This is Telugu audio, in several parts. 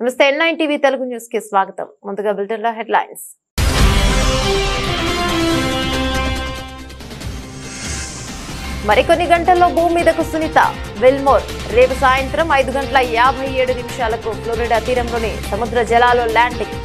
నమస్తే N9 టీవీ తెలుగు న్యూస్ కి స్వాగతం. ముందుగా బులెటిన్ లో హెడ్లైన్స్. మరికొన్ని గంటల్లో భూమి మీదకు సునీత విల్మోర్. రేపు సాయంత్రం 5:57 ఫ్లోరిడా తీరంలోని సముద్ర జలాల్లో ల్యాండింగ్.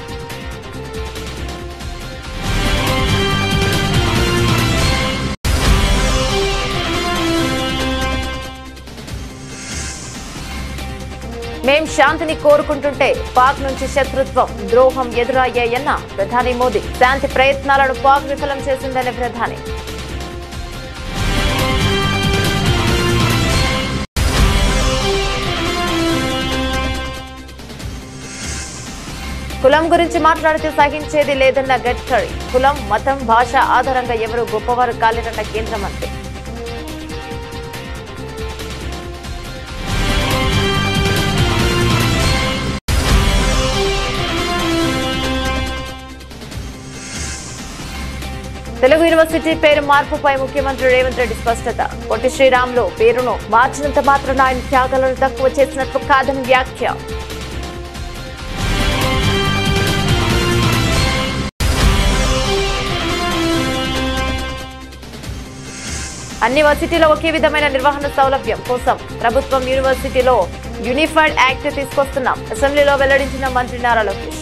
మేం శాంతిని కోరుకుంటుంటే పాక్ నుంచి శత్రుత్వం, ద్రోహం ఎదురయ్యాయన్న ప్రధాని మోదీ. శాంతి ప్రయత్నాలను పాక్ విఫలం చేసిందనే ప్రధాని. కులం గురించి మాట్లాడితే సహించేది లేదన్న గడ్కరీ. కులం, మతం, భాష ఆధారంగా ఎవరు గొప్పవారు కాలేరన్న కేంద్ర మంత్రి. తెలుగు యూనివర్సిటీ పేరు మార్పుపై ముఖ్యమంత్రి రేవంత్ రెడ్డి స్పష్టత. పొట్టి శ్రీరాములు పేరును మార్చినంత మాత్రాన ఆయన త్యాగాలను తక్కువ చేసినట్లు కాదని వ్యాఖ్య. అన్ని వర్సిటీలో ఒకే విధమైన నిర్వహణ సౌలభ్యం కోసం ప్రభుత్వం యూనివర్సిటీలో యూనిఫైడ్ యాక్ట్ తీసుకొస్తున్నాం. అసెంబ్లీలో వెల్లడించిన మంత్రి నారా లోకేష్.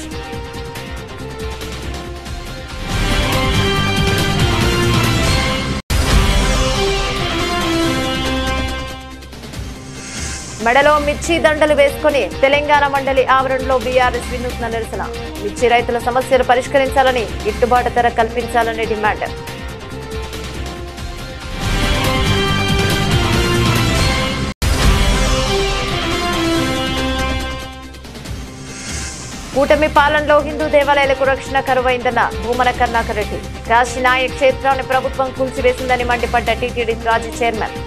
మెడలో మిర్చి దండలు వేసుకుని తెలంగాణ మండలి ఆవరణలో బీఆర్ఎస్ వినూత్న నిరసన. మిర్చి రైతుల సమస్యలు పరిష్కరించాలని, గిట్టుబాటు ధర కల్పించాలని డిమాండ్. కూటమి పాలనలో హిందూ దేవాలయాలకు రక్షణ కరువైందన్న భూమన కరుణాకర్ రెడ్డి. కాశీనాయ క్షేత్రాన్ని ప్రభుత్వం కూల్చివేసిందని మండిపడ్డ టీటీడీ మాజీ chairman.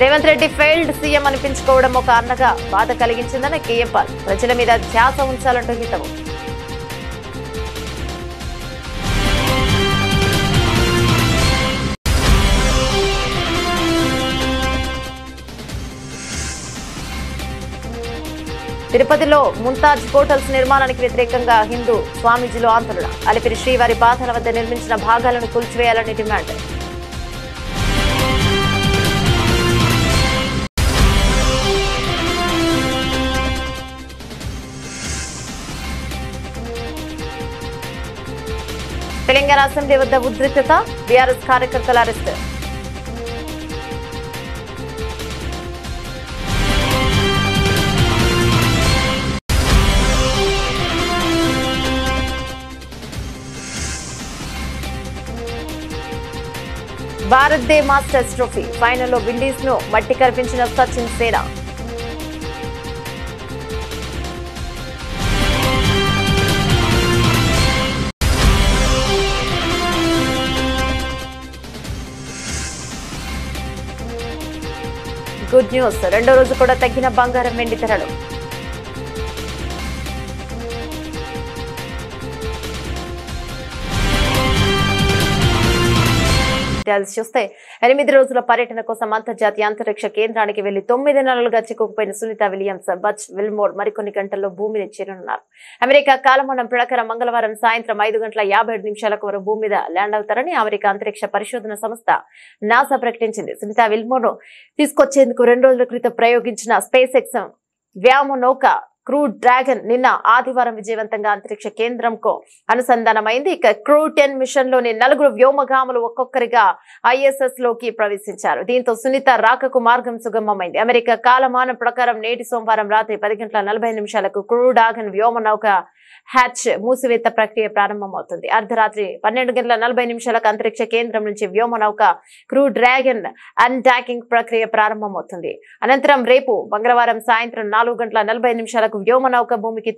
Revanth Reddy failed CM అనిపించుకోవడం ఒక అన్నగా బాధ కలిగించిందన్న కేఏపాల్. ప్రజల మీద ధ్యాస ఉంచాలంటూ హితవు. తిరుపతిలో ముంతాజ్ హోటల్స్ నిర్మాణానికి వ్యతిరేకంగా హిందూ స్వామీజీలు ఆందోళన. అలిపిరి శ్రీవారి పాదాల వద్ద నిర్మించిన భాగాలను కూల్చివేయాలని డిమాండ్. తెలంగాణ అసెంబ్లీ వద్ద ఉద్రిక్తత, బీఆర్ఎస్ కార్యకర్తల arrest. Bharat day masters trophy ఫైనల్లో విండీస్ ను మట్టి కల్పించిన సచిన్ సేన. గుడ్ న్యూస్, రెండో రోజు కూడా తగ్గిన బంగారం, వెండి ధరలు. చూస్తే 8 రోజుల పర్యటన కోసం అంతర్జాతీయ అంతరిక్ష కేంద్రానికి వెళ్లి 9 నెలలుగా చిక్కుకుపోయిన సునీత విలియమ్స్, బచ్ విల్మోర్ మరికొన్ని గంటల్లో భూమిని చేరనున్నారు. అమెరికా కాలమానం ప్రకారం మంగళవారం సాయంత్రం 5:57 వరకు భూమి మీద ల్యాండ్ అవుతారని అమెరికా అంతరిక్ష పరిశోధన సంస్థ నాసా ప్రకటించింది. సునీత విల్మోర్ ను తీసుకొచ్చేందుకు 2 రోజుల క్రితం ప్రయోగించిన స్పేస్ ఎక్స్ వ్యోమనౌక క్రూ డ్రాగన్ నిన్న ఆదివారం విజయవంతంగా అంతరిక్ష కేంద్రంకు అనుసంధానమైంది. ఇక క్రూ 10 మిషన్ లోని 4 వ్యోమగాములు ఒక్కొక్కరిగా ISS లోకి ప్రవేశించారు. దీంతో సునీత రాకకు మార్గం సుగమమైంది. అమెరికా కాలమానం ప్రకారం నేటి సోమవారం రాత్రి 10:40 క్రూ డ్రాగన్ వ్యోమనౌక హ్యాచ్ మూసివేత ప్రక్రియ ప్రారంభమవుతుంది. అర్ధరాత్రి 12:40 అంతరిక్ష కేంద్రం నుంచి వ్యోమనౌక క్రూ డ్రాగన్ అన్డాకింగ్ ప్రక్రియ ప్రారంభమవుతుంది. అనంతరం రేపు మంగళవారం సాయంత్రం 4:40 వ్యోమనౌక భూమికి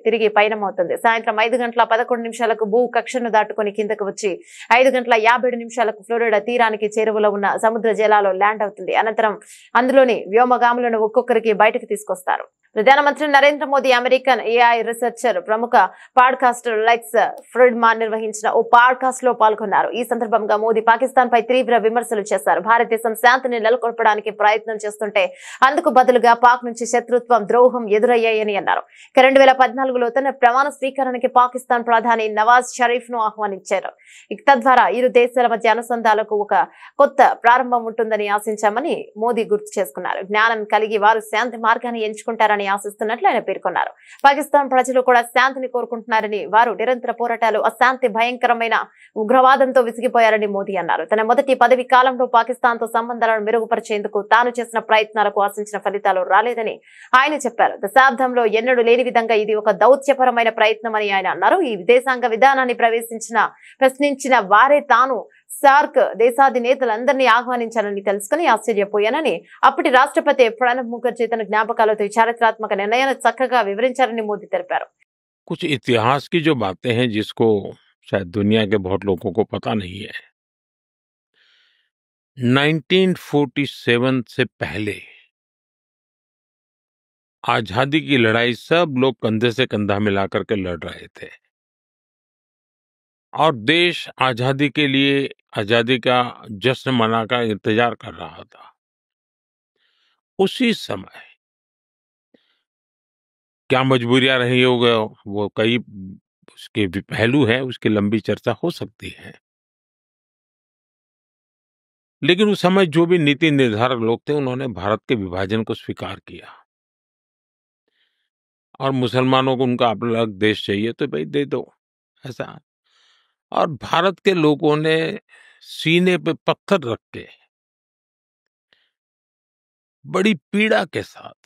తిరిగి పయనమవుతుంది. సాయంత్రం 5:11 భూ కక్షను దాటుకుని కిందకు వచ్చి 5:57 ఫ్లోరిడా తీరానికి చేరువలో ఉన్న సముద్ర జలాల్లో ల్యాండ్ అవుతుంది. అనంతరం అందులోని వ్యోమగాములను ఒక్కొక్కరికి బయటకు తీసుకొస్తారు. ప్రధానమంత్రి Narendra Modi American AI researcher ప్రముఖ పాడ్కాస్టర్ లెక్స్ ఫ్రిడ్మాన్ నిర్వహించిన ఓ పాడ్కాస్ట్ లో పాల్గొన్నారు. ఈ సందర్భంగా మోదీ పాకిస్తాన్ పై తీవ్ర విమర్శలు చేశారు. భారతదేశం శాంతిని నెలకొల్పడానికి ప్రయత్నం చేస్తుంటే అందుకు బదులుగా పాక్ నుంచి శత్రుత్వం, ద్రోహం ఎదురయ్యాయని అన్నారు. 2014లో తన ప్రమాణ స్వీకరణకి పాకిస్తాన్ ప్రధాని నవాజ్ షరీఫ్ ను ఆహ్వానించారు. తద్వారా ఇరు దేశాల మధ్య అనుసంధానాలకు ఒక కొత్త ప్రారంభం ఉంటుందని ఆశించామని మోదీ గుర్తు చేసుకున్నారు. జ్ఞానం కలిగి వారు శాంతి మార్గాన్ని ఎంచుకుంటారని ఆశిస్తున్నట్లు ఆయన పేర్కొన్నారు. పాకిస్తాన్ ప్రజలు కూడా శాంతిని కోరుకుంటున్నారని, వారు నిరంతర పోరాటాలు, అశాంతి, భయంకరమైన ఉగ్రవాదంతో విసిగిపోయారని మోదీ అన్నారు. తన మొదటి పదవి కాలంలో పాకిస్తాన్ తో సంబంధాలను మెరుగుపరిచేందుకు తాను చేసిన ప్రయత్నాలకు ఆశించిన ఫలితాలు రాలేదని ఆయన చెప్పారు. దశాబ్దంలో ఎన్నడూ లేని విధంగా ఇది ఒక దౌత్యపరమైన ప్రయత్నం అని ఆయన అన్నారు. ఈ విదేశాంగ విధానాన్ని ప్రశ్నించిన వారే తాను సార్క్ దేశాధినేతలందరినీ ఆహ్వానించానని తెలుసుకుని ఆశ్చర్యపోయానని అప్పటి రాష్ట్రపతి ప్రణబ్ ముఖర్జీ తన జ్ఞాపకాలతో ఈ చారిత్రాత్మక నిర్ణయాన్ని చక్కగా వివరించారని మోదీ తెలిపారు. कुछ इतिहास की जो बातें हैं जिसको शायद दुनिया के बहुत लोगों को पता नहीं है। 1947 से पहले आजादी की लड़ाई सब लोग कंधे से कंधा मिलाकर के लड़ रहे थे और देश आजादी के लिए आजादी का जश्न मनाकर इंतजार कर रहा था। उसी समय क्या मजबूरियां रही होगा, वो कई उसके भी पहलू है, उसकी लंबी चर्चा हो सकती है। लेकिन उस समय जो भी नीति निर्धारक लोग थे उन्होंने भारत के विभाजन को स्वीकार किया और मुसलमानों को उनका अलग देश चाहिए तो भाई दे दो, ऐसा। और भारत के लोगों ने सीने पे पत्थर रख के बड़ी पीड़ा के साथ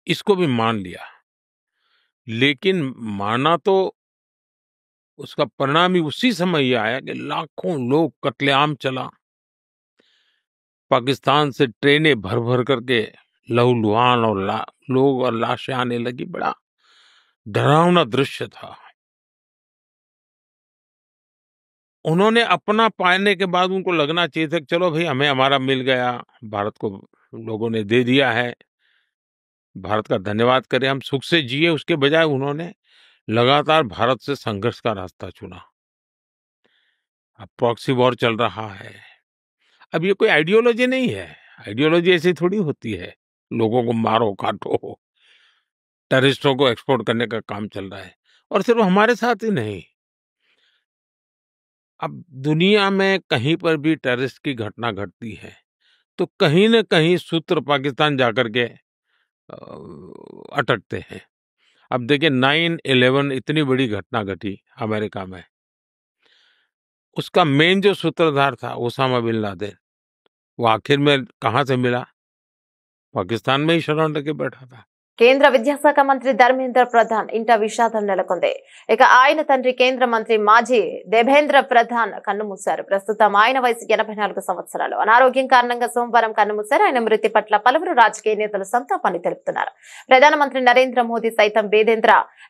इसको भी मान लिया। लेकिन माना तो उसका परिणाम ही उसी समय ये आया कि लाखों लोग, कत्लेआम चला। पाकिस्तान से ट्रेनें भर भर करके लहूलुहान और लोग और लाशें आने लगी। बड़ा डरावना दृश्य था। उन्होंने अपना पाने के बाद उनको लगना चाहिए था कि चलो भाई हमें हमारा मिल गया, भारत को लोगों ने दे दिया है, भारत का धन्यवाद करें, हम सुख से जिए। उसके बजाय उन्होंने लगातार भारत से संघर्ष का रास्ता चुना। अब प्रॉक्सी वॉर चल रहा है। अब ये कोई आइडियोलॉजी नहीं है, आइडियोलॉजी ऐसी थोड़ी होती है, लोगों को मारो काटो, टेररिस्टों को एक्सपोर्ट करने का काम चल रहा है। और सिर्फ हमारे साथ ही नहीं, अब दुनिया में कहीं पर भी टेररिस्ट की घटना घटती है तो कहीं न कहीं सूत्र पाकिस्तान जाकर के अटकते हैं। अब देखिए 9/11 इतनी बड़ी घटना घटी अमेरिका में, उसका मेन जो सूत्रधार था ओसामा बिन लादेन, वो आखिर में कहाँ से मिला? पाकिस्तान में ही शरण लेके बैठा था। కేంద్ర విద్యాశాఖ మంత్రి ధర్మేంద్ర ప్రధాన్ ఇంట విషాదం నెలకొంది. ఇక ఆయన తండ్రి కేంద్ర మంత్రి మాజీ దేబేంద్ర ప్రధాన్ కన్నుమూశారు. ప్రస్తుతం ఆయన వయసు 84 సంవత్సరాలు. అనారోగ్యం కారణంగా సోమవారం కన్నుమూశారు. ఆయన మృతి పట్ల పలువురు రాజకీయ నేతలు సంతాపాన్ని తెలుపుతున్నారు. ప్రధానమంత్రి నరేంద్ర మోదీ సైతం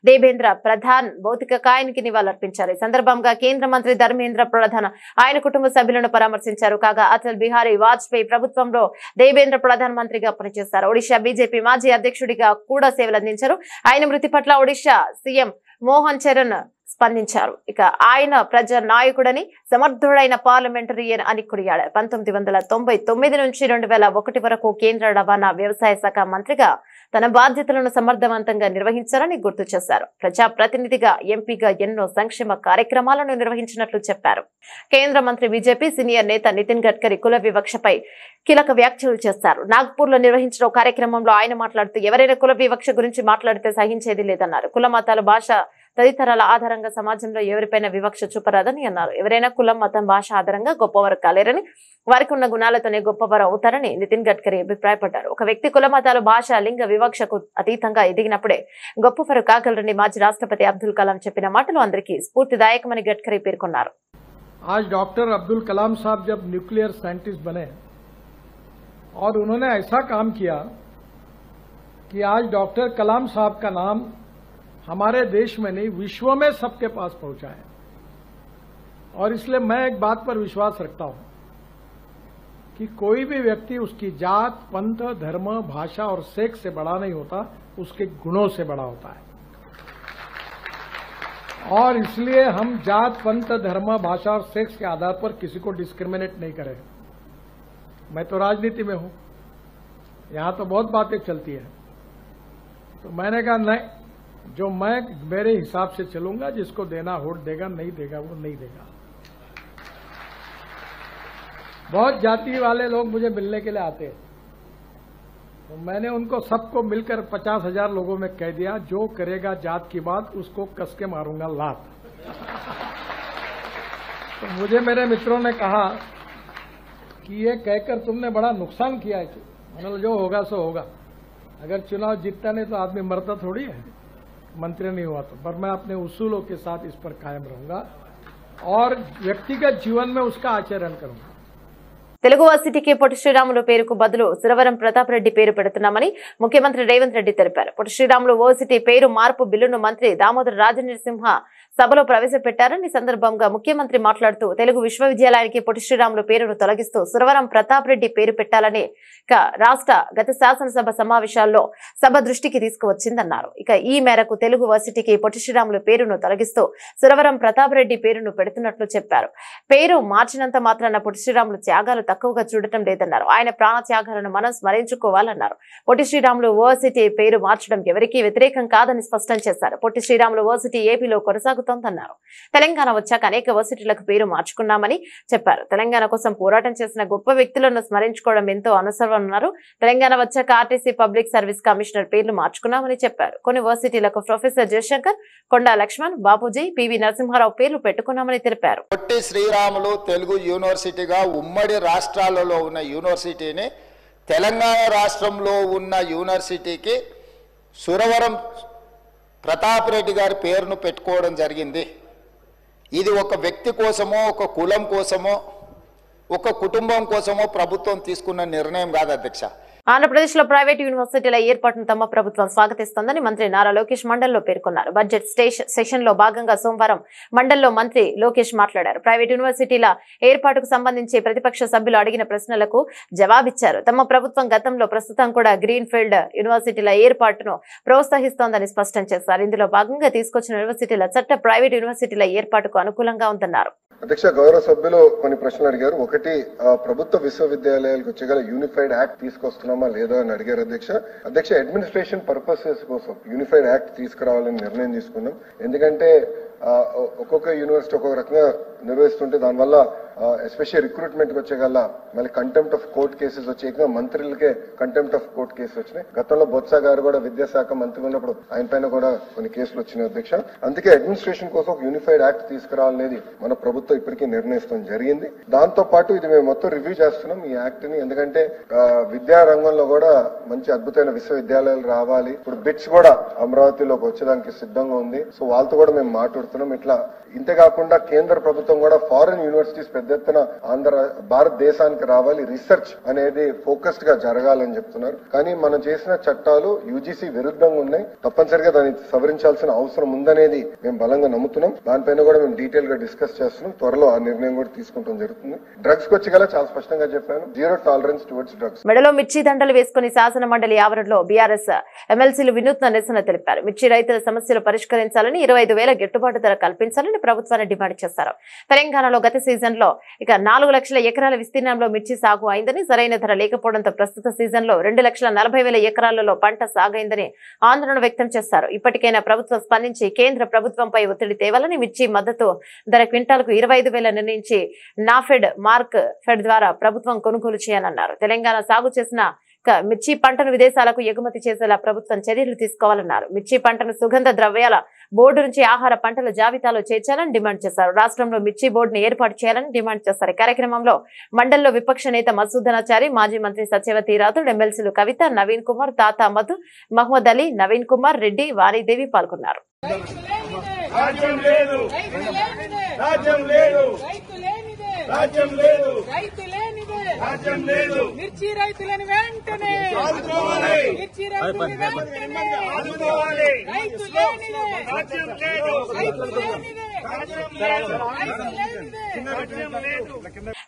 దేబేంద్ర ప్రధాన్ భౌతిక కాయానికి నివాళులర్పించారు. ఈ సందర్భంగా కేంద్ర మంత్రి ధర్మేంద్ర ప్రధాన్ ఆయన కుటుంబ సభ్యులను పరామర్శించారు. కాగా అటల్ బిహారీ వాజ్పేయి ప్రభుత్వంలో దేబేంద్ర ప్రధాన మంత్రిగా పనిచేశారు. ఒడిషా బీజేపీ మాజీ అధ్యక్షుడిగా కూడా సేవలందించారు. ఆయన మృతి పట్ల ఒడిషా సీఎం మోహన్ చరణ్ స్పందించారు. ఇక ఆయన ప్రజా నాయకుడని, సమర్థుడైన పార్లమెంటరియన్ అని కొనియాడారు. 1999 నుంచి 2001 వరకు కేంద్ర రవాణా వ్యవసాయ శాఖ మంత్రిగా తన బాధ్యతలను సమర్థవంతంగా నిర్వహించారని గుర్తు చేశారు. ప్రజాప్రతినిధిగా, ఎంపీగా ఎన్నో సంక్షేమ కార్యక్రమాలను నిర్వహించినట్లు చెప్పారు. కేంద్ర మంత్రి బీజేపీ సీనియర్ నేత నితిన్ గడ్కరీ కుల వివక్షపై కీలక వ్యాఖ్యలు చేశారు. నాగ్పూర్ లో నిర్వహించిన కార్యక్రమంలో ఆయన మాట్లాడుతూ ఎవరైనా కుల వివక్ష గురించి మాట్లాడితే సహించేది లేదన్నారు. కుల, మతాల, భాష తదితరాల ఆధారంగా సమాజంలో ఎవరిపైన వివక్ష చూపరాదని అన్నారు. ఎవరైనా కులం, మతం, భాష ఆధారంగా గొప్పవారు కాలేరని, వారికి ఉన్న గుణాలతోనే గొప్పవారు అవుతారని నితిన్ గడ్కరీ అభిప్రాయపడ్డారు. ఒక వ్యక్తి కుల, మతాలు, భాష, లింగ వివక్షకు అతీతంగా ఎదిగినప్పుడే గొప్పవారు కాగలరని మాజీ రాష్ట్రపతి అబ్దుల్ కలాం చెప్పిన మాటలు అందరికీ స్ఫూర్తిదాయకమని గడ్కరీ పేర్కొన్నారు. आज डॉक्टर अब्दुल कलाम साहब जब न्यूक्लियर साइंटिस्ट बने और उन्होंने ऐसा काम किया कि आज डॉक्टर कलाम साहब का नाम हमारे देश में नहीं विश्व में सबके पास पहुंचा है। और इसलिए मैं एक बात पर विश्वास रखता हूं कि कोई भी व्यक्ति उसकी जात, पंथ, धर्म, भाषा और सेक्स से बड़ा नहीं होता, उसके गुणों से बड़ा होता है। और इसलिए हम जात, पंथ, धर्म, भाषा और सेक्स के आधार पर किसी को डिस्क्रिमिनेट नहीं करें। मैं तो राजनीति में हूं, यहां तो बहुत बातें चलती है, तो मैंने कहा नहीं, जो मैं मेरे हिसाब से चलूंगा, जिसको देना वोट देगा, नहीं देगा वो नहीं देगा। बहुत जाति वाले लोग मुझे मिलने के लिए आते हैं, तो मैंने उनको सबको मिलकर 50,000 लोगों में कह दिया, जो करेगा जात की बात उसको कस के मारूंगा लात। तो मुझे मेरे मित्रों ने कहा कि ये कहकर तुमने बड़ा नुकसान किया है। मैंने जो होगा सो होगा, अगर चुनाव जीतता नहीं तो आदमी मरता थोड़ी है, मंत्री नहीं हुआ तो। पर मैं अपने उसूलों के साथ इस पर कायम रहूंगा और व्यक्तिगत जीवन में उसका आचरण करूंगा। తెలుగు వర్సిటీకి పొట్టి శ్రీరాములు పేరుకు బదులు సురవరం ప్రతాప్ రెడ్డి పేరు పెడుతున్నామని ముఖ్యమంత్రి రేవంత్ రెడ్డి తెలిపారు. పొట్టి శ్రీరాములు వర్సిటీ పేరు మార్పు బిల్లును మంత్రి దామోదర రాజనరసింహ సభలో ప్రవేశపెట్టారని సందర్భంగా ముఖ్యమంత్రి మాట్లాడుతూ తెలుగు విశ్వవిద్యాలయానికి పొట్టి శ్రీరాములు పేరును తొలగిస్తూ సురవరం ప్రతాప్ రెడ్డి పేరు పెట్టాలని రాష్ట్ర గత శాసనసభ సమావేశాల్లో సభ దృష్టికి తీసుకువచ్చిందన్నారు. ఇక ఈ మేరకు తెలుగు వర్సిటీకి పొట్టి శ్రీరాములు పేరును తొలగిస్తూ సురవరం ప్రతాప్ రెడ్డి పేరును పెడుతున్నట్లు చెప్పారు. పేరు మార్చినంత మాత్రాన పొట్టి శ్రీరాములు త్యాగాలు తక్కువగా చూడటం లేదన్నారు. ఆయన ప్రాణ త్యాగాలను మనం స్మరించుకోవాలన్నారు. పొట్టి శ్రీరాములు వర్సిటీ పేరు మార్చడం ఎవరికీ వ్యతిరేకం కాదని స్పష్టం చేశారు. పొట్టి శ్రీరాములు వర్సిటీ ఏపీలో కొనసాగుతోందన్నారు. తెలంగాణ వచ్చాక అనేక వర్సిటీలకు పేరు మార్చుకున్నామని చెప్పారు. తెలంగాణ కోసం పోరాటం చేసిన గొప్ప వ్యక్తులను స్మరించుకోవడం ఎంతో అవసరమన్నారు. తెలంగాణ వచ్చాక ఆర్టీసీ పబ్లిక్ సర్వీస్ కమిషనర్ పేర్లు మార్చుకున్నామని చెప్పారు. కొన్ని వర్సిటీలకు ప్రొఫెసర్ జయశంకర్, కొండా లక్ష్మణ్, బాపూజీ, పివి నరసింహారావు పేర్లు పెట్టుకున్నామని తెలిపారు. పొట్టి శ్రీరాములు తెలుగు యూనివర్సిటీగా ఉమ్మడి రాష్ట్రాలలో ఉన్న యూనివర్సిటీని తెలంగాణ రాష్ట్రంలో ఉన్న యూనివర్సిటీకి సురవరం ప్రతాప్ రెడ్డి గారి పేరును పెట్టుకోవడం జరిగింది. ఇది ఒక వ్యక్తి కోసమో, ఒక కులం కోసమో, ఒక కుటుంబం కోసమో ప్రభుత్వం తీసుకున్న నిర్ణయం కాదు అధ్యక్ష. ఆంధ్రప్రదేశ్ లో ప్రైవేట్ యూనివర్సిటీల ఏర్పాటును తమ ప్రభుత్వం స్వాగతిస్తోందని మంత్రి నారా లోకేష్ మండలిలో పేర్కొన్నారు. బడ్జెట్ సెషన్ లో భాగంగా సోమవారం మండలిలో మంత్రి లోకేష్ మాట్లాడారు. ప్రైవేట్ యూనివర్సిటీల ఏర్పాటుకు సంబంధించి ప్రతిపక్ష సభ్యులు అడిగిన ప్రశ్నలకు జవాబిచ్చారు. తమ ప్రభుత్వం గతంలో ప్రస్తుతం కూడా గ్రీన్ ఫీల్డ్ యూనివర్సిటీల ఏర్పాటును ప్రోత్సహిస్తోందని స్పష్టం చేశారు. ఇందులో భాగంగా తీసుకొచ్చిన యూనివర్సిటీల చట్ట ప్రైవేట్ యూనివర్సిటీల ఏర్పాటుకు అనుకూలంగా ఉందన్నారు. అధ్యక్ష, గౌరవ సభ్యులు కొన్ని ప్రశ్నలు అడిగారు. ఒకటి, ప్రభుత్వ విశ్వవిద్యాలయాలకు వచ్చేగల యూనిఫైడ్ యాక్ట్ తీసుకొస్తున్నామా లేదా అని అడిగారు అధ్యక్ష. అడ్మినిస్ట్రేషన్ పర్పసెస్ కోసం యూనిఫైడ్ యాక్ట్ తీసుకురావాలని నిర్ణయం తీసుకున్నాం. ఎందుకంటే ఒక్కొక్క యూనివర్సిటీ ఒక్కొక్క రకంగా నిర్వహిస్తుంటే దానివల్ల ఎస్పెషల్లీ రిక్రూట్మెంట్ కి వచ్చేగల మళ్ళీ కంటెంప్ట్ ఆఫ్ కోర్ట్ కేసెస్ వచ్చే మంత్రులకే కంటెంప్ట్ ఆఫ్ కోర్ట్ కేసు వచ్చినాయి. గతంలో బొత్స గారు కూడా విద్యాశాఖ మంత్రి ఉన్నప్పుడు ఆయన పైన కూడా కొన్ని కేసులు వచ్చినాయి అధ్యక్ష. అందుకే అడ్మినిస్ట్రేషన్ కోసం ఒక యూనిఫైడ్ యాక్ట్ తీసుకురావాలనేది మన ప్రభుత్వం ఇప్పటికీ నిర్ణయిస్తాం జరిగింది. దాంతో పాటు ఇది మేము మొత్తం రివ్యూ చేస్తున్నాం ఈ యాక్ట్ ని. ఎందుకంటే విద్యా రంగంలో కూడా మంచి అద్భుతమైన విశ్వవిద్యాలయాలు రావాలి. ఇప్పుడు బిట్స్ కూడా అమరావతిలోకి వచ్చేదానికి సిద్ధంగా ఉంది. సో వాళ్ళతో కూడా మేము మాట్లాడుతున్నాం. ఇట్లా ఇంతేకాకుండా కేంద్ర ప్రభుత్వం కూడా ఫారిన్ యూనివర్సిటీస్ పెద్ద ఎత్తున భారతదేశానికి రావాలి, రీసెర్చ్ అనేది ఫోకస్డ్ గా జరగాలని చెప్తున్నారు. కానీ మనం చేసిన చట్టాలు యూజీసీ విరుద్ధంగా ఉన్నాయి. తప్పనిసరిగా దాన్ని సవరించాల్సిన అవసరం ఉందనేది మేము బలంగా నమ్ముతున్నాం. దానిపైన కూడా మేము డీటెయిల్ గా డిస్కస్ చేస్తున్నాం. త్వరలో ఆ నిర్ణయం కూడా తీసుకుంటాం జరుగుతుంది. డ్రగ్స్ కి వచ్చి చాలా స్పష్టంగా చెప్పాను, జీరో టాలరెన్స్ టువర్డ్స్ డ్రగ్స్. మెడలో మిర్చి దండలు వేసుకుని శాసన మండలి ఆవరణలో బీఆర్ఎస్ ఎమ్మెల్సీలు వినూత్న నిరసన తెలిపారు. మిర్చి రైతుల సమస్యలు పరిష్కరించాలని, 25,000 గిట్టుబాటు ధర కల్పించాలని ప్రభుత్వాన్ని డిమాండ్ చేశారు. తెలంగాణలో గత సీజన్ లో 4 లక్షల ఎకరాల విస్తీర్ణంలో మిర్చి సాగు అయిందని, సరైన ధర లేకపోవడంతో ప్రస్తుత సీజన్ లో 2,40,000 ఎకరాలలో పంట సాగైందని ఆందోళన వ్యక్తం చేశారు. ఇప్పటికైనా ప్రభుత్వం స్పందించి కేంద్ర ప్రభుత్వంపై ఒత్తిడి తేవాలని, మిర్చి మద్దతు ధర క్వింటాల్కు 25,000 నిర్ణయించి నాఫెడ్ మార్క్ ఫెడ్ ద్వారా ప్రభుత్వం కొనుగోలు చేయాలన్నారు. తెలంగాణ సాగు చేసిన మిర్చి పంటను విదేశాలకు ఎగుమతి చేసేలా ప్రభుత్వం చర్యలు తీసుకోవాలన్నారు. మిర్చి పంటను సుగంధ ద్రవ్యాల బోర్డు నుంచి ఆహార పంటల జాబితాలో చేర్చాలని డిమాండ్ చేశారు. రాష్ట్రంలో మిర్చి బోర్డును ఏర్పాటు చేయాలని డిమాండ్ చేశారు. కార్యక్రమంలో మండలిలో విపక్ష నేత మసూదనాచారి, మాజీ మంత్రి సత్యవతి రాథోడ్, ఎమ్మెల్సీలు కవిత, నవీన్ కుమార్, తాతా మధు, మహమ్మద్ అలీ, నవీన్ కుమార్ రెడ్డి, వాణిదేవి పాల్గొన్నారు. మిర్చి రైతులను వెంటనే మిర్చి రైతులను వెంటనే రైతు లేనిదే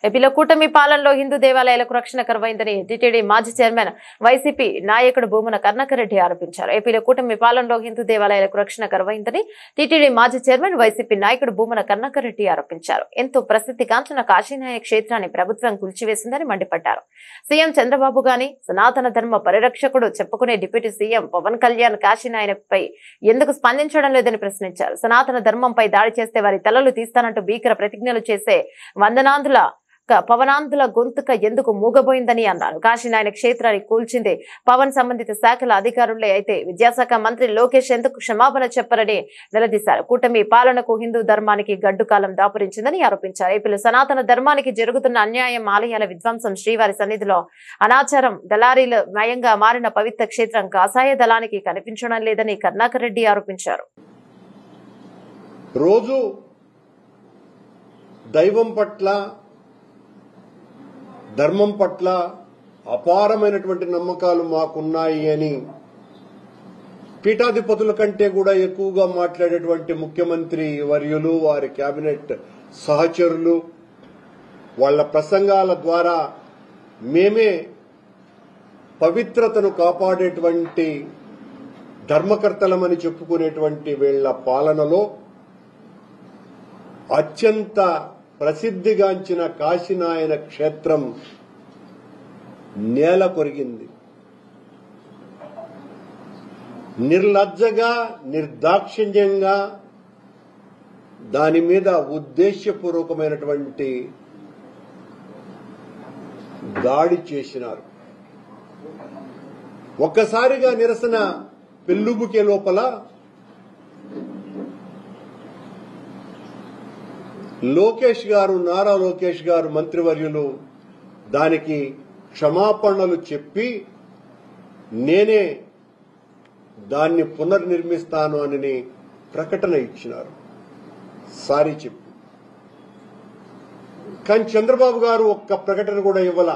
ఏపీలో కూటమి పాలనలో హిందూ దేవాలయాలకు రక్షణ కరువైందని టీటీడీ మాజీ చైర్మన్ వైసీపీ నాయకుడు భూమన కరుణాకర్ రెడ్డి ఆరోపించారు. ఏపీలో కూటమి పాలనలో హిందూ దేవాలయాలకు రక్షణ కరువైందని టీటీడీ మాజీ చైర్మన్ వైసీపీ నాయకుడు భూమన కరుణాకర్ రెడ్డి ఆరోపించారు. ఎంతో ప్రసిద్ధిగాంచిన కాశీనాయ క్షేత్రాన్ని ప్రభుత్వం కూల్చివేసిందని మండిపడ్డారు. సీఎం చంద్రబాబు గాని సనాతన ధర్మ పరిరక్షకుడు చెప్పుకునే డిప్యూటీ సీఎం పవన్ కళ్యాణ్ కాశీనాయనపై ఎందుకు స్పందించడం లేదని ప్రశ్నించారు. సనాతన ధర్మంపై దాడి చేస్తే వారి తలలు తీస్తానంటూ భీకర ప్రతిజ్ఞలు చేసే పవనాంధుల గొంతుక ఎందుకు మూగబోయిందని అన్నారు. కాశీనాయన క్షేత్రాన్ని కూల్చింది పవన్ సంబంధిత శాఖల అధికారులే అయితే విద్యాశాఖ మంత్రి లోకేష్ ఎందుకు క్షమాపణ చెప్పరని నిలదీశారు. కూటమి పాలనకు హిందూ ధర్మానికి గడ్డు కాలం దాపురించిందని ఆరోపించారు. ఏపీలో సనాతన ధర్మానికి జరుగుతున్న అన్యాయం, ఆలయాల విధ్వంసం, శ్రీవారి సన్నిధిలో అనాచారం, దళారీల మయంగా మారిన పవిత్ర క్షేత్రం కాషాయ దళానికి కనిపించడం లేదని కరుణాకర్ రెడ్డి ఆరోపించారు. రోజు దైవం పట్ల, ధర్మం పట్ల అపారమైనటువంటి నమ్మకాలు మాకున్నాయి అని పీఠాధిపతుల కంటే కూడా ఎక్కువగా మాట్లాడేటువంటి ముఖ్యమంత్రి వర్యులు, వారి కేబినెట్ సహచరులు వాళ్ల ప్రసంగాల ద్వారా మేమే పవిత్రతను కాపాడేటువంటి ధర్మకర్తలమని చెప్పుకునేటువంటి వీళ్ల పాలనలో అత్యంత ప్రసిద్ధిగాంచిన కాశీనాయన క్షేత్రం నేల కొరిగింది. నిర్లజ్జగా, నిర్దాక్షిణ్యంగా దాని మీద ఉద్దేశ్యపూర్వకమైనటువంటి దాడి చేసినారు. ఒక్కసారిగా నిరసన పెల్లుబుకే లోపల లోకేష్ గారు, నారా లోకేష్ గారు మంత్రివర్యులు దానికి క్షమాపణలు చెప్పి నేనే దాన్ని పునర్నిర్మిస్తాను అని ప్రకటన ఇచ్చినారు, సారీ చెప్పి. కానీ చంద్రబాబు గారు ఒక్క ప్రకటన కూడా ఇవ్వాల.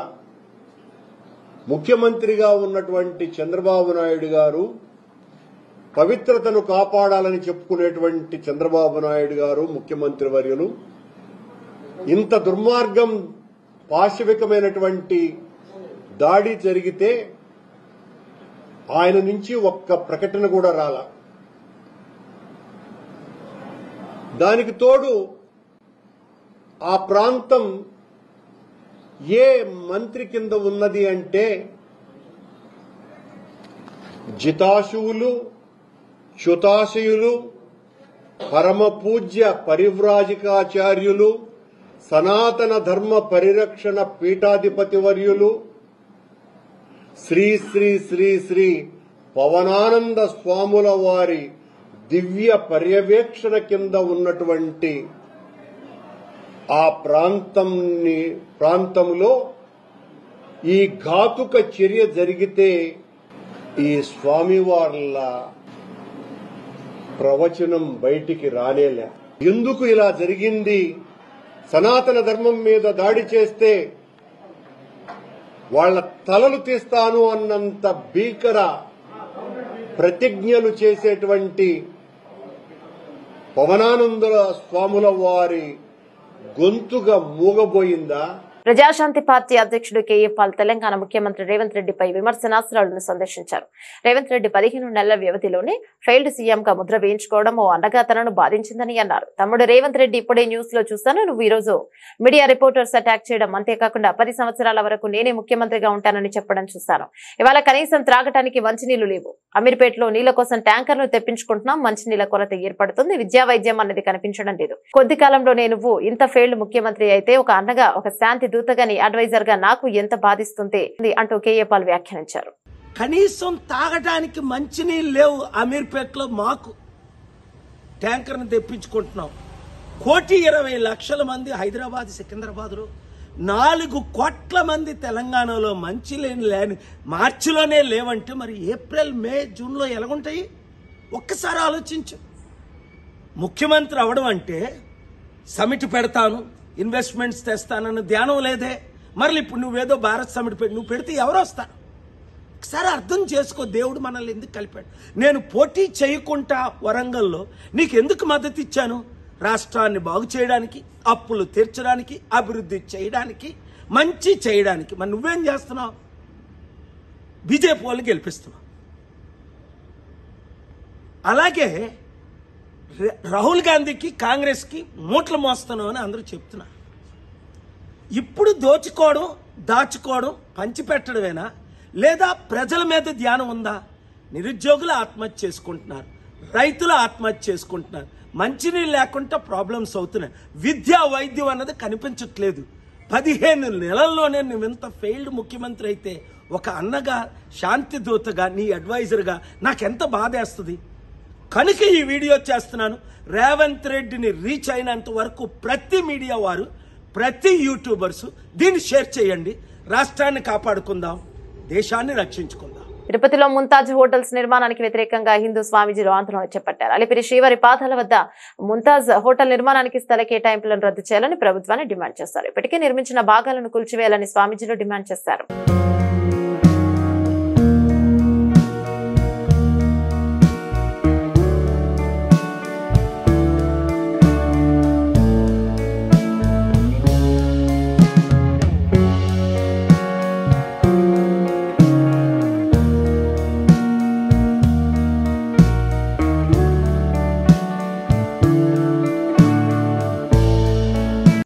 ముఖ్యమంత్రిగా ఉన్నటువంటి చంద్రబాబు నాయుడు గారు, పవిత్రతను కాపాడాలని చెప్పుకునేటువంటి చంద్రబాబు నాయుడు గారు ముఖ్యమంత్రి వర్యులు ఇంత దుర్మార్గం, పాశవికమైనటువంటి దాడి జరిగితే ఆయన నుంచి ఒక్క ప్రకటన కూడా రాలా. దానికి తోడు ఆ ప్రాంతం ఏ మంత్రి కింద ఉన్నది అంటే జితాశువులు, చ్యుతాశయులు, పరమ పూజ్య పరివ్రాజకాచార్యులు, సనాతన ధర్మ పరిరక్షణ పీఠాధిపతి వర్యులు శ్రీ శ్రీ శ్రీ శ్రీ పవనానంద స్వాముల వారి దివ్య పర్యవేక్షణ కింద ఉన్నటువంటి ఆ ప్రాంతంలో ఈ ఘాతుక చర్య జరిగితే ఈ స్వామివార్ల ప్రవచనం బయటికి రానేలే. ఎందుకు ఇలా జరిగింది? సనాతన ధర్మం మీద దాడి చేస్తే వాళ్ల తలలు తీస్తాను అన్నంత భీకర ప్రతిజ్ఞలు చేసేటువంటి పవనానందుల స్వాముల వారి గొంతుగా మూగబోయిందా? ప్రజాశాంతి పార్టీ అధ్యక్షుడు కేఏ పాల్ తెలంగాణ ముఖ్యమంత్రి రేవంత్ రెడ్డిపై విమర్శనాస్త్రాలను సందర్శించారు. రేవంత్ రెడ్డి 15 నెలల వ్యవధిలోనే ఫెయిల్డ్ సీఎంగా ముద్ర వేయించుకోవడం ఓ అండగా తనను బాధించిందని అన్నారు. తమ్ముడు రేవంత్ రెడ్డి ఇప్పుడే న్యూస్ లో చూస్తాను, నువ్వు ఈ రోజు మీడియా రిపోర్టర్స్ అటాక్ చేయడం, అంతేకాకుండా 10 సంవత్సరాల వరకు నేనే ముఖ్యమంత్రిగా ఉంటానని చెప్పడం చూశాను. ఇవాళ కనీసం త్రాగటానికి మంచినీళ్లు లేవు. అమీర్పేటలో నీళ్ల కోసం ట్యాంకర్లు తెప్పించుకుంటున్నాం, మంచినీళ్ల కొరత ఏర్పడుతుంది, విద్యా వైద్యం అనేది కనిపించడం లేదు. కొద్ది కాలంలోనే నువ్వు ఇంత ఫెయిల్డ్ ముఖ్యమంత్రి అయితే ఒక అండగా, ఒక శాంతి దూతగాని అడ్వైజర్ గా నాకు ఎంత బాధిస్తుంది అంటూ కేఏ పాల్ వ్యాఖ్యానించారు. కనీసం తాగడానికి మంచినీళ్ళు లేవు. అమీర్పేటలో మాకు ట్యాంకర్ను తెప్పించుకుంటున్నాం. 1,20,00,000 మంది హైదరాబాద్, సికింద్రాబాద్ లో 4 కోట్ల మంది తెలంగాణలో మంచినీళ్ళు లేని మార్చిలోనే లేవంటే మరి ఏప్రిల్, మే, జూన్ లో ఎలాగుంటాయి? ఒక్కసారి ఆలోచించు. ముఖ్యమంత్రి అవడం అంటే సమిట్ పెడతాను, ఇన్వెస్ట్మెంట్స్ తెస్తానన్న ధ్యానం లేదే. మరి ఇప్పుడు నువ్వేదో భారత్ సమిట్ నువ్వు పెడితే ఎవరు వస్తారు? ఒకసారి అర్థం చేసుకో, దేవుడు మనల్ని ఎందుకు కలిపాడు. నేను పోటీ చేయకుండా వరంగల్లో నీకు ఎందుకు మద్దతు ఇచ్చాను? రాష్ట్రాన్ని బాగు చేయడానికి, అప్పులు తీర్చడానికి, అభివృద్ధి చేయడానికి, మంచి చేయడానికి. మరి నువ్వేం చేస్తున్నావు? బీజేపీ వాళ్ళని గెలిపిస్తున్నావు. అలాగే రాహుల్ గాంధీకి, కాంగ్రెస్కి మూటలు మోస్తున్నావు అని అందరూ చెప్తున్నారు. ఇప్పుడు దోచుకోవడం, దాచుకోవడం, పంచిపెట్టడమేనా, లేదా ప్రజల మీద ధ్యానం ఉందా? నిరుద్యోగులు ఆత్మహత్య చేసుకుంటున్నారు, రైతులు ఆత్మహత్య చేసుకుంటున్నారు, మంచినీళ్ళు లేకుండా ప్రాబ్లమ్స్ అవుతున్నాయి, విద్యా వైద్యం అన్నది కనిపించట్లేదు. 15 నెలల్లోనే నువ్వు ఎంత ఫెయిల్డ్ ముఖ్యమంత్రి అయితే, ఒక అన్నగా, శాంతి దూతగా, నీ అడ్వైజర్గా నాకెంత బాధేస్తుంది. కనుక ఈ వీడియో చేస్తున్నాను. రేవంత్ రెడ్డిని రీచ్ అయినంత వరకు ప్రతి మీడియా వారు, ప్రతి యూట్యూబర్స్ దీన్ని షేర్ చేయండి. రాష్ట్రాన్ని కాపాడుకుందాం, దేశాన్ని రక్షించుకుందాం. తిరుపతిలో ముంతాజ్ హోటల్స్ నిర్మాణానికి వ్యతిరేకంగా హిందూ స్వామీజీలు ఆందోళన చేపట్టారు. అలిపిరి శ్రీవారి పాదాల వద్ద ముంతాజ్ హోటల్ నిర్మాణానికి స్థల కేటాయింపులను రద్దు చేయాలని ప్రభుత్వాన్ని డిమాండ్ చేశారు. ఇప్పటికే నిర్మించిన భాగాలను కూల్చివేయాలని స్వామీజీలు డిమాండ్ చేశారు.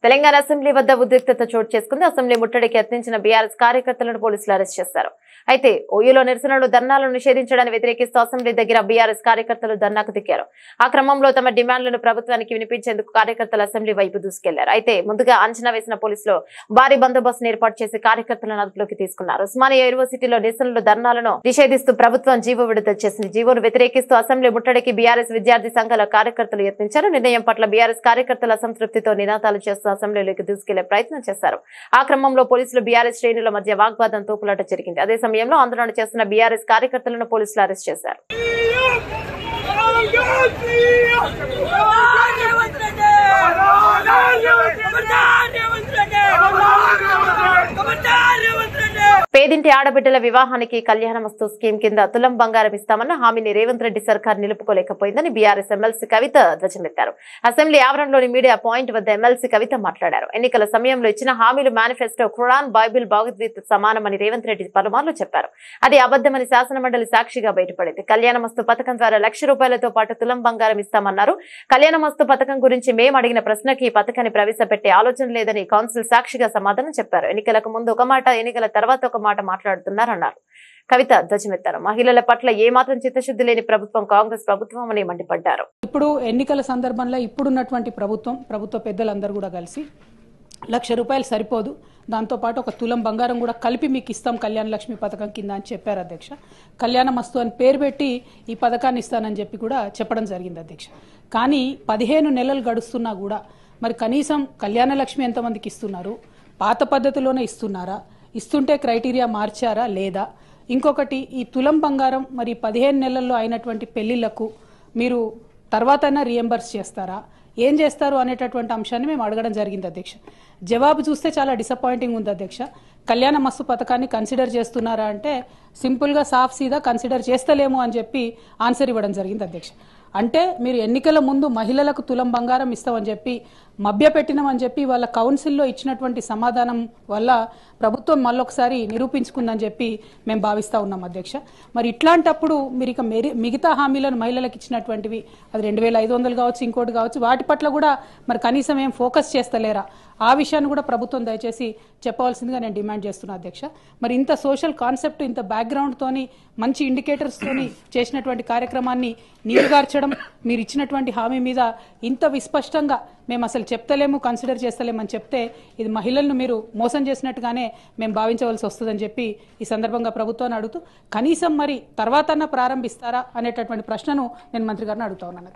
తెలంగాణ అసెంబ్లీ వద్ద ఉద్రిక్తత చోటు చేసుకుంది. అసెంబ్లీ ముట్టడికి యత్నించిన బీఆర్ఎస్ కార్యకర్తలను పోలీసులు అరెస్ట్ చేశారు. అయితే ఓయూలో నిరసనలు, ధర్నాలను నిషేధించడాన్ని వ్యతిరేకిస్తూ అసెంబ్లీ దగ్గర బీఆర్ఎస్ కార్యకర్తలు ధర్నాకు దిగారు. ఆ క్రమంలో తమ డిమాండ్లను ప్రభుత్వానికి వినిపించేందుకు కార్యకర్తలు అసెంబ్లీ వైపు దూసుకెళ్లారు. అయితే ముందుగా అంచనా వేసిన పోలీసులు భారీ బందోబస్తును ఏర్పాటు చేసి కార్యకర్తలను అదుపులోకి తీసుకున్నారు. ఉస్మానియా యూనివర్సిటీలో నిరసనలు, ధర్నాలను నిషేధిస్తూ ప్రభుత్వం జీవో విడుదల చేసింది. జీవోను వ్యతిరేకిస్తూ అసెంబ్లీ ముట్టడికి బీఆర్ఎస్ విద్యార్థి సంఘాల కార్యకర్తలు యత్నించారు. నిర్ణయం పట్ల బీఆర్ఎస్ కార్యకర్తల అసంతృప్తితో నినాదాలు చేస్తూ అసెంబ్లీలోకి దూసుకెళ్లే ప్రయత్నం చేశారు. ఆ క్రమంలో పోలీసులు బీఆర్ఎస్ శ్రేణుల మధ్య వాగ్వాదం, తోపులాట జరిగింది. అదే సమయంలో ఆందోళన చేస్తున్న బీఆర్ఎస్ కార్యకర్తలను పోలీసులు అరెస్ట్ చేశారు. పేదింటి ఆడబిడ్డల వివాహానికి కళ్యాణమస్తు స్కీమ్ కింద తులం బంగారం ఇస్తామన్న హామీని రేవంత్ రెడ్డి సర్కార్ నిలుపుకోలేకపోయిందని బీఆర్ఎస్ ఎమ్మెల్సీ కవిత ధ్వజమెత్తారు. అసెంబ్లీ ఆవరణలోని మీడియా పాయింట్ వద్ద ఎమ్మెల్సీ కవిత మాట్లాడారు. ఎన్నికల సమయంలో ఇచ్చిన హామీలు మేనిఫెస్టో, ఖురాన్, బైబిల్, భగవద్గీత సమానమని రేవంత్ రెడ్డి పలుమార్లు చెప్పారు. అది అబద్దమని శాసనమండలి సాక్షిగా బయటపడింది. కళ్యాణమస్తు పథకం ద్వారా ₹1,00,000తో పాటు తులం బంగారం ఇస్తామన్నారు. కళ్యాణమస్తు పథకం గురించి మేము అడిగిన ప్రశ్నకి ఈ పథకాన్ని ప్రవేశపెట్టే ఆలోచన లేదని కౌన్సిల్ సాక్షిగా సమాధానం చెప్పారు. ఎన్నికలకు ముందు ఒక మాట, ఎన్నికల తర్వాత ఒక మాట మాట్లాడుతున్నారన్నారు. కవిత ధ్వజమెత్తారు. మహిళల పట్ల ఏమాత్రం చిత్తశుద్ధి లేని ప్రభుత్వం కాంగ్రెస్ ప్రభుత్వం అని మండిపడ్డారు. ఇప్పుడు ఎన్నికల సందర్భంలో ఇప్పుడున్నటువంటి ప్రభుత్వ పెద్దలందరూ కూడా కలిసి ₹1,00,000 సరిపోదు, దాంతోపాటు ఒక తులం బంగారం కూడా కలిపి మీకు ఇస్తాం కళ్యాణ లక్ష్మి పథకం కింద అని చెప్పారు అధ్యక్ష. కళ్యాణ మస్తు అని పేరు పెట్టి ఈ పథకాన్ని ఇస్తానని చెప్పి కూడా చెప్పడం జరిగింది అధ్యక్ష. కానీ 15 నెలలు గడుస్తున్నా కూడా మరి కనీసం కళ్యాణ లక్ష్మి ఎంతమందికి ఇస్తున్నారు? పాత పద్ధతిలోనే ఇస్తున్నారా? ఇస్తుంటే క్రైటీరియా మార్చారా లేదా? ఇంకొకటి, ఈ తులం బంగారం మరి 15 నెలల్లో అయినటువంటి పెళ్లిళ్లకు మీరు తర్వాతైనా రియంబర్స్ చేస్తారా, ఏం చేస్తారు అనేటటువంటి అంశాన్ని మేము అడగడం జరిగింది అధ్యక్ష. జవాబు చూస్తే చాలా డిసప్పాయింటింగ్ ఉంది అధ్యక్ష. కళ్యాణ మస్తు పథకాన్ని కన్సిడర్ చేస్తున్నారా అంటే సింపుల్గా సాఫ్ సీదా కన్సిడర్ చేస్తలేము అని చెప్పి ఆన్సర్ ఇవ్వడం జరిగింది అధ్యక్ష. అంటే మీరు ఎన్నికల ముందు మహిళలకు తులం బంగారం ఇస్తామని చెప్పి మభ్యపెట్టినామని చెప్పి వాళ్ళ కౌన్సిల్లో ఇచ్చినటువంటి సమాధానం వల్ల ప్రభుత్వం మళ్ళొకసారి నిరూపించుకుందని చెప్పి మేము భావిస్తూ ఉన్నాం అధ్యక్ష. మరి ఇట్లాంటప్పుడు మీరు ఇక మిగతా హామీలను మహిళలకు ఇచ్చినటువంటివి, అది 2,500 కావచ్చు, ఇంకోటి కావచ్చు, వాటి పట్ల కూడా మరి కనీసం ఏం ఫోకస్ చేస్తలేరా? ఆ విషయాన్ని కూడా ప్రభుత్వం దయచేసి చెప్పవలసిందిగా నేను డిమాండ్ చేస్తున్నా అధ్యక్ష. మరి ఇంత సోషల్ కాన్సెప్ట్, ఇంత బ్యాక్గ్రౌండ్తోని, మంచి ఇండికేటర్స్తోని చేసినటువంటి కార్యక్రమాన్ని నీరుగార్చడం, మీరు ఇచ్చినటువంటి హామీ మీద ఇంత విస్పష్టంగా మేము అసలు చెప్తలేము, కన్సిడర్ చేస్తలేమని చెప్తే ఇది మహిళలను మీరు మోసం చేసినట్టుగానే మేము భావించవలసి వస్తుందని చెప్పి ఈ సందర్భంగా ప్రభుత్వాన్ని అడుగుతూ, కనీసం మరి తర్వాతన్నా ప్రారంభిస్తారా అనేటటువంటి ప్రశ్నను నేను మంత్రి గారిని అడుగుతా ఉన్నాను.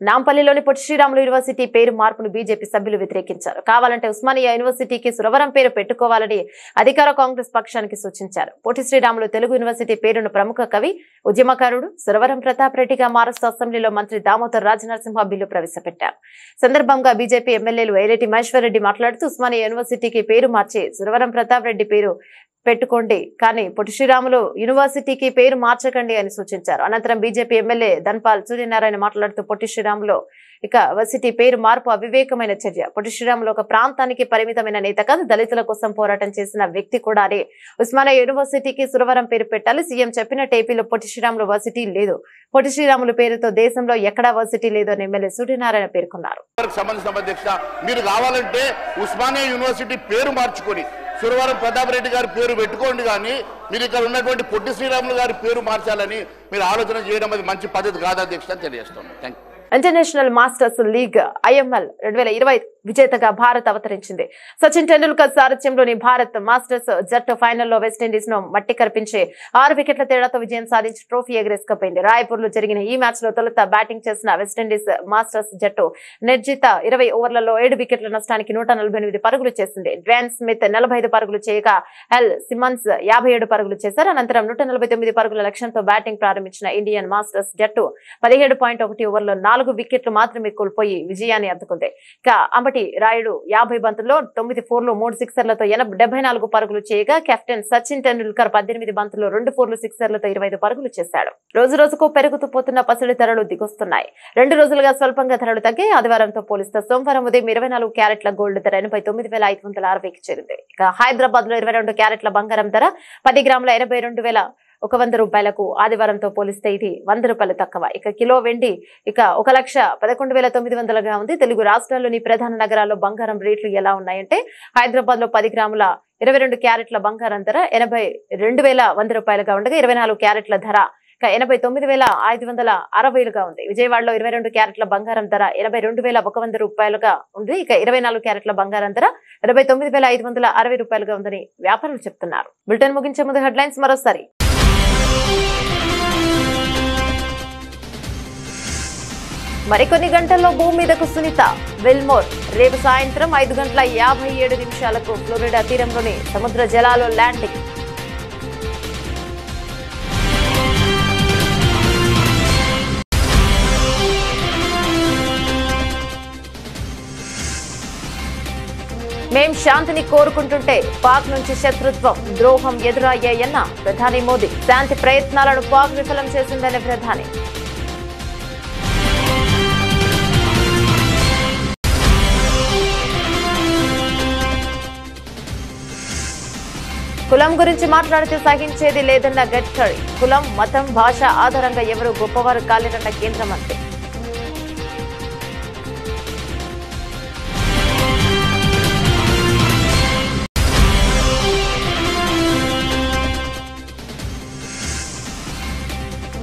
నాంపల్లిలోని పొట్టి శ్రీరాములు యూనివర్సిటీ పేరు మార్పును బీజేపీ సభ్యులు వ్యతిరేకించారు. కావాలంటే ఉస్మానియా యూనివర్సిటీకి సురవరం పేరు పెట్టుకోవాలని అధికార కాంగ్రెస్ పక్షానికి సూచించారు. పొట్టి శ్రీరాములు తెలుగు యూనివర్సిటీ పేరును ప్రముఖ కవి, ఉద్యమకారుడు సురవరం ప్రతాప్ రెడ్డిగా మారుస్తూ అసెంబ్లీలో మంత్రి దామోదర్ రాజనరసింహ బిల్లు ప్రవేశపెట్టారు. సందర్భంగా బీజేపీ ఎమ్మెల్యేలు ఐలేటి మహేశ్వర్ రెడ్డి మాట్లాడుతూ ఉస్మానియా యూనివర్సిటీకి పేరు మార్చి సురవరం ప్రతాప్ రెడ్డి పేరు పెట్టుకోండి కానీ పొట్టి శ్రీరాములు యూనివర్సిటీకి పేరు మార్చకండి అని సూచించారు. అనంతరం బీజేపీ ఎమ్మెల్యే ధన్పాల్ సూర్యనారాయణ మాట్లాడుతూ పొట్టి శ్రీరాములు వర్సిటీ పేరు మార్పు అవివేకమైన చర్య. పొట్టి శ్రీరాములు ఒక ప్రాంతానికి పరిమితమైన నేత కాదు, దళితుల కోసం పోరాటం చేసిన వ్యక్తి కూడా. అని ఉస్మానియా యూనివర్సిటీకి సురవరం పేరు పెట్టాలి. సీఎం చెప్పినట్టు ఏపీలో పొట్టి శ్రీరాములు వర్సిటీ లేదు. పొట్టి శ్రీరాములు పేరుతో దేశంలో ఎక్కడా వర్సిటీ లేదు అని ఎమ్మెల్యే సూర్యనారాయణ పేర్కొన్నారు. మీరు కావాలంటే ఉస్మానియా యూనివర్సిటీ పేరు మార్చుకొని సురవరం ప్రతాప్ రెడ్డి గారి పేరు పెట్టుకోండి, కానీ మీరు ఇక్కడ ఉన్నటువంటి పొట్టి శ్రీరాములు గారి పేరు మార్చాలని మీరు ఆలోచన చేయడం అది మంచి పద్ధతి కాదు అధ్యక్ష అని తెలియజేస్తున్నాను. Thank you. International masters league IML 2020 విజేతగా భారత్ అవతరించింది. సచిన్ టెండూల్కర్ సారథ్యంలోని భారత్ మాస్టర్స్ జట్టు ఫైనల్లో వెస్టిండీస్ ను మట్టి కరిపించి 6 వికెట్ల తేడాతో విజయం సాధించి ట్రోఫీ ఎగరేసుకుపోయింది. రాయ్పూర్ లో జరిగిన ఈ మ్యాచ్ లో తొలుత బ్యాటింగ్ చేసిన వెస్టిండీస్ మాస్టర్స్ జట్టు నిర్జిత 20 ఓవర్లలో 7 వికెట్ల నష్టానికి 148 పరుగులు చేసింది. డ్వేన్ స్మిత్ 45 పరుగులు చేయగా ఎల్ సిమన్స్ 57 పరుగులు చేశారు. అనంతరం 149 పరుగుల లక్ష్యంతో బ్యాటింగ్ ప్రారంభించిన ఇండియన్ మాస్టర్స్ జట్టు 17.1 ఓవర్లో 4 వికెట్లు మాత్రమే కోల్పోయి విజయాన్ని అందుకుంది. అంబటి రాయుడు 50 బంతుల్లో 9 ఫోర్లు 3 సిక్సర్లతో 74 పరుగులు చేయగా కెప్టెన్ సచిన్ టెండూల్కర్ 18 బంతుల్లో 2 ఫోర్లు సిక్సర్లతో 25 పరుగులు చేశాడు. రోజు రోజుకు పెరుగుతూ పోతున్న పసిడి ధరలు దిగొస్తున్నాయి. 2 రోజులుగా స్వల్పంగా ధరలు తగ్గాయి. ఆదివారంతో పోలిస్తే సోమవారం ఉదయం 24 క్యారెట్ల గోల్డ్ ధర 89,560కి చేరింది. హైదరాబాద్ లో 22 క్యారెట్ల బంగారం ధర 10 గ్రాముల 82,100 రూపాయలకు ఆదివారంతో పోలిస్తే ఇది 100 రూపాయలు తక్కువ. కిలో వెండి 1,11,900గా ఉంది. తెలుగు రాష్ట్రాల్లోని ప్రధాన నగరాల్లో బంగారం రేట్లు ఎలా ఉన్నాయంటే హైదరాబాద్ లో 10 గ్రాముల 22 క్యారెట్ల బంగారం ధర 82,100 రూపాయలుగా ఉండగా 24 క్యారెట్ల ధర 89,560గా ఉంది. విజయవాడలో 22 క్యారెట్ల బంగారం ధర 82,100 రూపాయలుగా ఉంది. 24 క్యారెట్ల బంగారం ధర 89,560 రూపాయలుగా ఉందని వ్యాపారులు చెప్తున్నారు. బులెటిన్ ముగించే ముందు హెడ్లైన్స్ మరోసారి. మరికొన్ని గంటల్లో భూమి మీదకు సునీత విల్మోర్. రేపు సాయంత్రం 5:57 ఫ్లోరిడా తీరంలోని సముద్ర జలాల్లో ల్యాండింగ్. మేం శాంతిని కోరుకుంటుంటే పాక్ నుంచి శత్రుత్వం, ద్రోహం ఎదురయ్యాయన్న ప్రధాని మోదీ. శాంతి ప్రయత్నాలను పాక్ విఫలం చేసిందనే ప్రధాని. కులం గురించి మాట్లాడితే సహించేది లేదన్న గడ్కరీ. కులం, మతం, భాష ఆధారంగా ఎవరు గొప్పవారు కాలేరన్న కేంద్ర మంత్రి.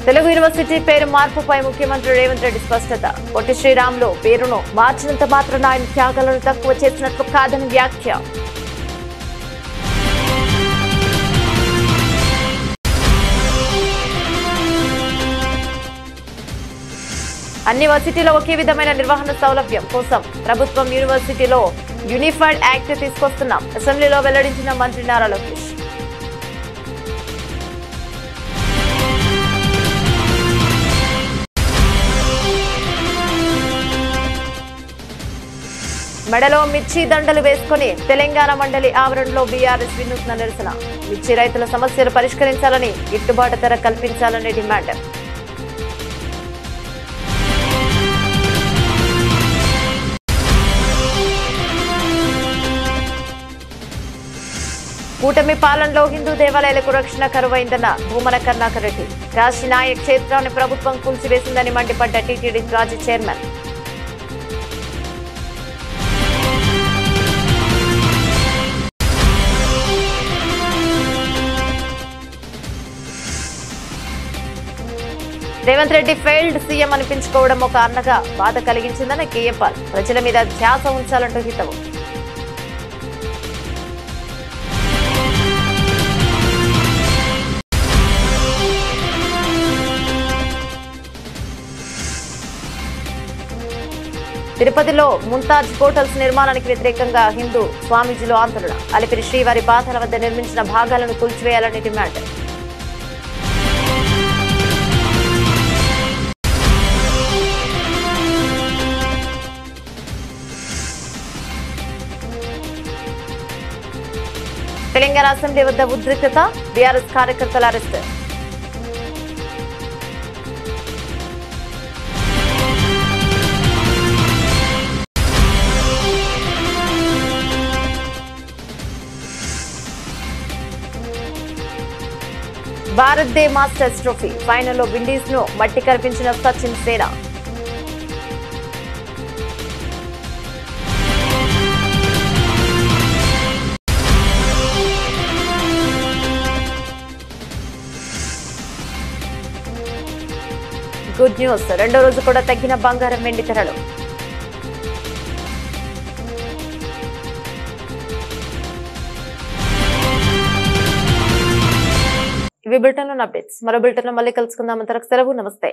తెలుగు యూనివర్సిటీ పేరు మార్పుపై ముఖ్యమంత్రి రేవంత్ రెడ్డి స్పష్టత. పొట్టి శ్రీరాములు పేరును మార్చినంత మాత్రాన ఆయన త్యాగాలను తక్కువ చేసినట్లు కాదని వ్యాఖ్య. అన్ని వర్సిటీలో ఒకే విధమైన నిర్వహణ సౌలభ్యం కోసం ప్రభుత్వం యూనివర్సిటీలో యూనిఫైడ్ యాక్ట్ తీసుకొస్తున్నాం. అసెంబ్లీలో వెల్లడించిన మంత్రి నారా లోకేష్. మెడలో మిర్చి దండలు వేసుకుని తెలంగాణ మండలి ఆవరణలో బీఆర్ఎస్ వినూత్న నిరసన. మిర్చి రైతుల సమస్యలు పరిష్కరించాలని, గిట్టుబాటు ధర కల్పించాలని డిమాండ్. కూటమి పాలనలో హిందూ దేవాలయాలకు రక్షణ కరువైందన్న భూమన కరుణాకర్ రెడ్డి. కాశీనాయ క్షేత్రాన్ని ప్రభుత్వం కూల్చివేసిందని మండిపడ్డ టీటీడీ మాజీ chairman. Revanth Reddy failed CM అనిపించుకోవడం ఒక అన్నగా బాధ కలిగించిందన్న కేఏపాల్. ప్రజల మీద ధ్యాస ఉంచాలంటూ హితవు. తిరుపతిలో ముంతాజ్ హోటల్స్ నిర్మాణానికి వ్యతిరేకంగా హిందూ స్వామీజీలు ఆందోళన. అలిపిరి శ్రీవారి పాదాల వద్ద నిర్మించిన భాగాలను కూల్చివేయాలని డిమాండ్. తెలంగాణ అసెంబ్లీ వద్ద ఉద్రిక్తత, బీఆర్ఎస్ కార్యకర్తల arrest. Bharat day masters trophy ఫైనల్లో విండీస్ ను మట్టి కనిపించిన సచిన్ సేన. గుడ్ న్యూస్, రెండో రోజు కూడా తగ్గిన బంగారం వెండి ధరలు. ఇవి బులెటిన్ అప్డేట్స్. మరో బులెటిన్ లో మళ్ళీ కలుసుకుందాం. అంతవరకు సెలవు, నమస్తే.